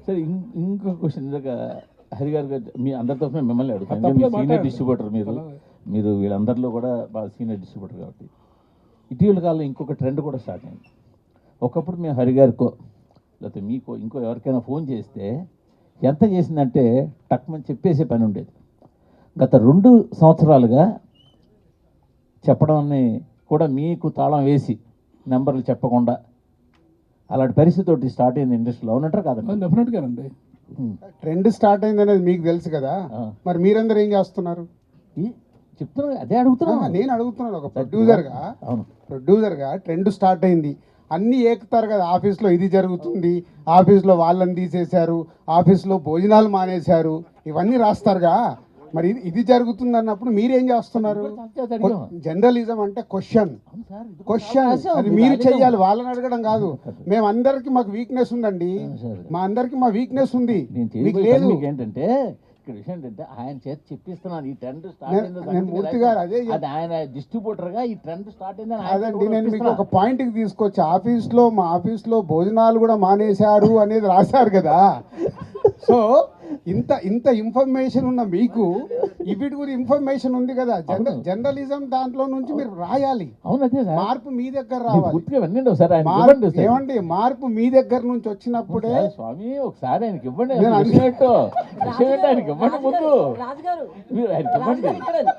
సరే ఇంకో క్వశ్చన్ ఇందాక హరి గారు మీ అందరితో మిమ్మల్ని అడుగుతాను. తప్పలేదు, మీరు సీనియర్ మాట్లాడండి. డిస్ట్రిబ్యూటర్, మీరు వీళ్ళందరిలో కూడా బాగా సీనియర్ డిస్ట్రిబ్యూటర్ కాబట్టి ఇటీవల కాలంలో ఇంకొక ట్రెండ్ కూడా స్టార్ట్ అయింది. ఒకప్పుడు మేము హరి గారికో లేకపోతే మీకో ఇంకో ఎవరికైనా ఫోన్ చేస్తే ఎంత చేసిందంటే టక్మని చెప్పేసే పని ఉండేది. గత 2 సంవత్సరాలుగా చెప్పడాన్ని కూడా మీకు తాళం వేసి నెంబర్లు చెప్పకుండా అలాంటి పరిస్థితి ఒకటి స్టార్ట్ అయింది ఇండస్ట్రీలో, అవునంటారు కాదండి? డెఫినెట్గా అండి. ట్రెండ్ స్టార్ట్ అయింది అనేది మీకు తెలుసు కదా, మరి మీరందరూ ఏం చేస్తున్నారు? చెప్తున్నా, అదే అడుగుతున్నా. నేను అడుగుతున్నాను ఒక అవును, ప్రొడ్యూసర్గా ట్రెండ్ స్టార్ట్ అయింది, అన్నీ ఏకుతారు కదా. ఆఫీస్లో ఇది జరుగుతుంది, ఆఫీస్లో వాళ్ళని తీసేశారు, ఆఫీస్లో భోజనాలు మానేశారు, ఇవన్నీ రాస్తారుగా. మరి ఇది జరుగుతుంది అన్నప్పుడు మీరేం చేస్తున్నారు? జర్నలిజం అంటే క్వశ్చన్, అది మీరు చెయ్యాలి, వాళ్ళని అడగడం కాదు. మేమందరికి మాకు వీక్నెస్ ఉందండి, మా అందరికి మా వీక్నెస్ ఉంది, మీకు లేదు. ఏంటంటే ఇక్కడ విషయం ఏంటంటే ఆయన చేతి చెప్పిస్తున్నాను ఈ ట్రెండ్ స్టార్ట్ నేను పూర్తిగా అదే అది ఆయన డిస్ట్రిబ్యూటర్ గా ఈ ట్రెండ్ స్టార్ట్ అయిందని అదండి. నేను మీకు ఒక పాయింట్కి తీసుకొచ్చి ఆఫీస్లో మా ఆఫీస్లో భోజనాలు కూడా మానేశారు అనేది రాశారు కదా. సో ఇంత ఇన్ఫర్మేషన్ ఉన్న మీకు ఇవిటి కూడా ఇన్ఫర్మేషన్ ఉంది కదా. జర్నలిజం దాంట్లో నుంచి మీరు రాయాలి, మార్పు మీ దగ్గర రావాలి. ఏమండి, మార్పు మీ దగ్గర నుంచి వచ్చినప్పుడే స్వామి ఒకసారి ఆయనకి ఇవ్వండి, ఆయనకి ఇవ్వండి ముందు, ఆయనకి ఇవ్వండి.